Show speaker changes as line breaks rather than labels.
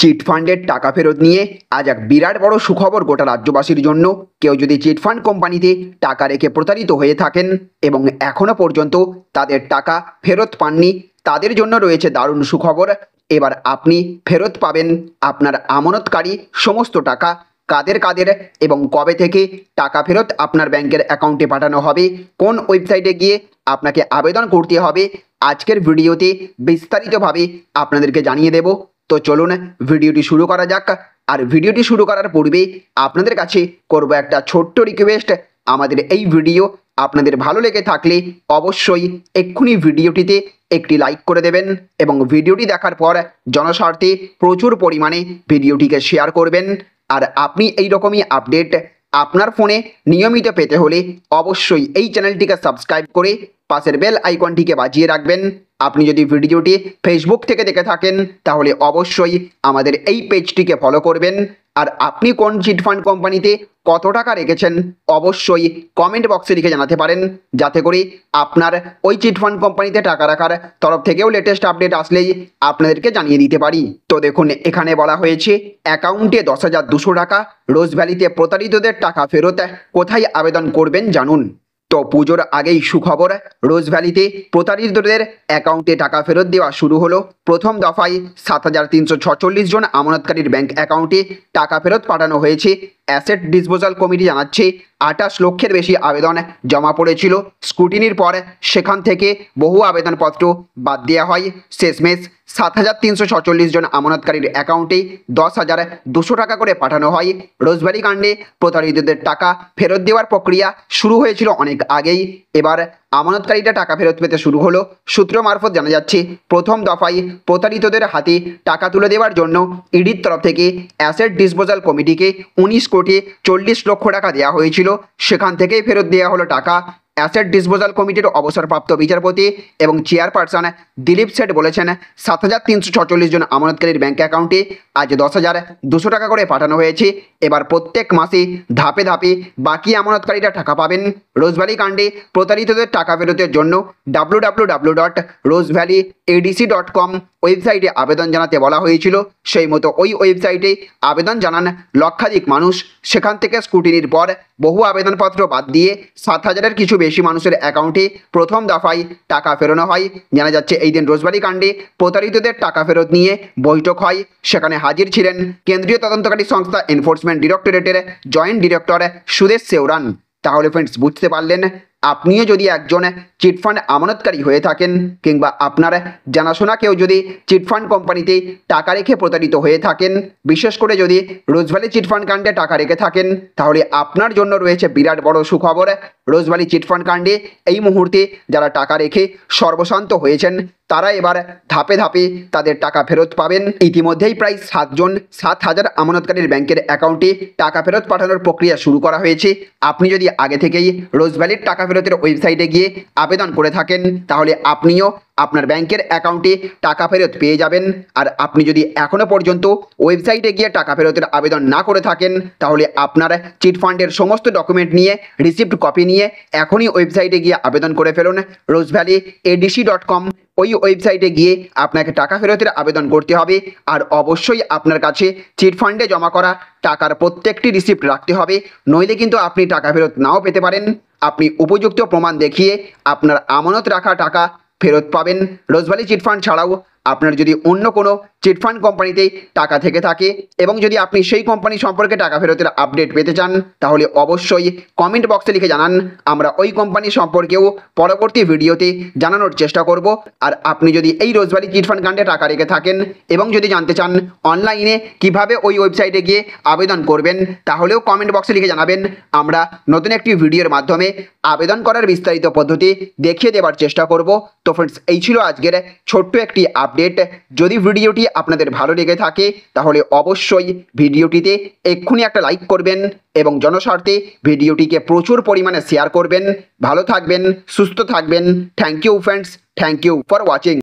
চিটফান্ডের টাকা ফেরত নিয়ে আজ এক বিরাট বড় সুখবর গোটা রাজ্যবাসীর জন্য। কেউ যদি চিটফান্ড কোম্পানিতে টাকা রেখে প্রতারিত হয়ে থাকেন এবং এখনো পর্যন্ত তাদের টাকা ফেরত পাননি, তাদের জন্য রয়েছে দারুণ সুখবর। এবার আপনি ফেরত পাবেন আপনার আমানতকারী সমস্ত টাকা। কাদের কাদের এবং কবে থেকে টাকা ফেরত আপনার ব্যাংকের অ্যাকাউন্টে পাঠানো হবে, কোন ওয়েবসাইটে গিয়ে আপনাকে আবেদন করতে হবে, আজকের ভিডিওতে বিস্তারিতভাবে আপনাদেরকে জানিয়ে দেব। তো চলুন ভিডিওটি শুরু করা যাক। আর ভিডিওটি শুরু করার পূর্বে আপনাদের কাছে করব একটা ছোট্ট রিকোয়েস্ট। আমাদের এই ভিডিও আপনাদের ভালো লেগে থাকলে অবশ্যই এক্ষুনি ভিডিওটিতে একটি লাইক করে দেবেন এবং ভিডিওটি দেখার পর জনস্বার্থে প্রচুর পরিমাণে ভিডিওটিকে শেয়ার করবেন। আর আপনি এই রকমই আপডেট আপনার ফোনে নিয়মিত পেতে হলে অবশ্যই এই চ্যানেলটিকে সাবস্ক্রাইব করে পাশের বেল আইকনটিকে বাজিয়ে রাখবেন। আপনি যদি ভিডিওটি ফেসবুক থেকে দেখে থাকেন তাহলে অবশ্যই আমাদের এই পেজটিকে ফলো করবেন। আর আপনি কোন চিটফান্ড কোম্পানিতে কত টাকা রেখেছেন অবশ্যই কমেন্ট বক্সে লিখে জানাতে পারেন, যাতে করে আপনার ওই চিটফান্ড কোম্পানিতে টাকা রাখার তরফ থেকেও লেটেস্ট আপডেট আসলেই আপনাদেরকে জানিয়ে দিতে পারি। তো দেখুন, এখানে বলা হয়েছে অ্যাকাউন্টে 10,200 টাকা, রোজ ভ্যালিতে প্রতারিতদের টাকা ফেরত। কোথায় আবেদন করবেন জানুন। তো পুজোর আগেই সুখবর, রোজ ভ্যালিতে প্রতারিতদের অ্যাকাউন্টে টাকা ফেরত দেওয়া শুরু হলো। প্রথম দফায় 7,346 জন আমানতকারীর ব্যাংক অ্যাকাউন্টে টাকা ফেরত পাঠানো হয়েছে। অ্যাসেট ডিসপোজাল কমিটি জানাচ্ছে 28 লক্ষের বেশি আবেদন জমা পড়েছিল। স্ক্রুটিনির পর সেখান থেকে বহু আবেদনপত্র বাদ দেওয়া হয়। শেষমেশ 7,346 জন আমানতকারীর অ্যাকাউন্টে 10,200 টাকা করে পাঠানো হয়। রোজভ্যালি কাণ্ডে প্রতারিতদের টাকা ফেরত দেওয়ার প্রক্রিয়া শুরু হয়েছিল অনেক আগেই। এবার আমানতকারীরা টাকা ফেরত পেতে শুরু হলো। সূত্র মারফত জানা যাচ্ছে প্রথম দফায় প্রতারিতদের হাতে টাকা তুলে দেওয়ার জন্য ইডির তরফ থেকে অ্যাসেট ডিসপোজাল কমিটিকে 19,40,00,000 টাকা দেওয়া হয়েছিল। সেখান থেকেই ফেরত দেওয়া হলো টাকা। অ্যাসেট ডিসপোজাল কমিটির অবসরপ্রাপ্ত বিচারপতি এবং চেয়ারপারসন দিলীপ শেঠ বলেছেন 7,346 জন আমানতকারীর ব্যাংক অ্যাকাউন্টে আজ 10,200 টাকা করে পাঠানো হয়েছে। এবার প্রত্যেক মাসে ধাপে ধাপে বাকি আমানতকারীরা টাকা পাবেন। রোজভ্যালি কাণ্ডে প্রতারিতদের টাকা ফেরতের জন্য www.rosevalleyadc.com ওয়েবসাইটে আবেদন জানাতে বলা হয়েছিল। সেই মতো ওই ওয়েবসাইটে আবেদন জানান লক্ষাধিক মানুষ। সেখান থেকে স্ক্রুটিনির পর বহু আবেদনপত্র বাদ দিয়ে 7,000-এর কিছু বেশি মানুষের অ্যাকাউন্টে প্রথম দফায় টাকা ফেরানো হয়। জানা যাচ্ছে এই দিন রোজভ্যালি কাণ্ডে প্রতারিতদের টাকা ফেরত নিয়ে বৈঠক হয়। সেখানে হাজির ছিলেন কেন্দ্রীয় তদন্তকারী সংস্থা এনফোর্সমেন্ট ডিরেক্টরেটের জয়েন্ট ডিরেক্টর সুদেশ সেওরান। তাহলে ফ্রেন্ডস, বুঝতে পারলেন, আপনিও যদি একজন চিটফান্ড আমানতকারী হয়ে থাকেন কিংবা আপনার জানাশোনা কেউ যদি চিটফান্ড কোম্পানিতে টাকা রেখে প্রতারিত হয়ে থাকেন, বিশেষ করে যদি রোজভ্যালি চিটফান্ড কাণ্ডে টাকা রেখে থাকেন, তাহলে আপনার জন্য রয়েছে বিরাট বড় সুখবর। রোজভ্যালি চিটফান্ড কাণ্ডে এই মুহূর্তে যারা টাকা রেখে সর্বশান্ত হয়েছেন তারা এবার ধাপে ধাপে তাদের টাকা ফেরত পাবেন। ইতিমধ্যেই প্রায় 7,000 আমানতকারীর ব্যাংকের অ্যাকাউন্টে টাকা ফেরত পাঠানোর প্রক্রিয়া শুরু করা হয়েছে। আপনি যদি আগে থেকেই রোজভ্যালির টাকা ফেরতের ওয়েবসাইটে গিয়ে আবেদন করে থাকেন তাহলে আপনিও আপনার ব্যাংকের অ্যাকাউন্টে টাকা ফেরত পেয়ে যাবেন। আর আপনি যদি এখনও পর্যন্ত ওয়েবসাইটে গিয়ে টাকা ফেরতের আবেদন না করে থাকেন তাহলে আপনার চিটফান্ডের সমস্ত ডকুমেন্ট নিয়ে, রিসিপ্ট কপি নিয়ে এখনই ওয়েবসাইটে গিয়ে আবেদন করে ফেলুন। rosevalleyadc.com ওই ওয়েবসাইটে গিয়ে আপনাকে টাকা ফেরতের আবেদন করতে হবে। আর অবশ্যই আপনার কাছে চিটফান্ডে জমা করা টাকার প্রত্যেকটি রিসিপ্ট রাখতে হবে, নইলে কিন্তু আপনি টাকা ফেরত নাও পেতে পারেন। আপনি উপযুক্ত প্রমাণ দেখিয়ে আপনার আমানত রাখা টাকা ফেরত পাবেন। রোজভ্যালি চিটফান্ড ছাড়াও আপনার যদি অন্য কোনো চিটফান্ড কোম্পানিতে টাকা থেকে থাকে এবং যদি আপনি সেই কোম্পানি সম্পর্কে টাকা ফেরতের আপডেট পেতে চান তাহলে অবশ্যই কমেন্ট বক্সে লিখে জানান। আমরা ওই কোম্পানি সম্পর্কেও পরবর্তী ভিডিওতে জানানোর চেষ্টা করব। আর আপনি যদি এই রোজভ্যালি চিটফান্ড কাণ্ডে টাকা রেখে থাকেন এবং যদি জানতে চান অনলাইনে কিভাবে ওই ওয়েবসাইটে গিয়ে আবেদন করবেন তাহলেও কমেন্ট বক্সে লিখে জানাবেন। আমরা নতুন একটি ভিডিওর মাধ্যমে আবেদন করার বিস্তারিত পদ্ধতি দেখিয়ে দেওয়ার চেষ্টা করব। তো ফ্রেন্ডস, এই ছিল আজকের ছোট্ট একটি আপডেট। যদি ভিডিওটি আপনাদের ভালো লেগে থাকে তাহলে অবশ্যই ভিডিওটিতে এক্ষুনি একটা লাইক করবেন এবং জনস্বার্থে ভিডিওটিকে প্রচুর পরিমাণে শেয়ার করবেন। ভালো থাকবেন, সুস্থ থাকবেন। Thank you friends, thank you for watching.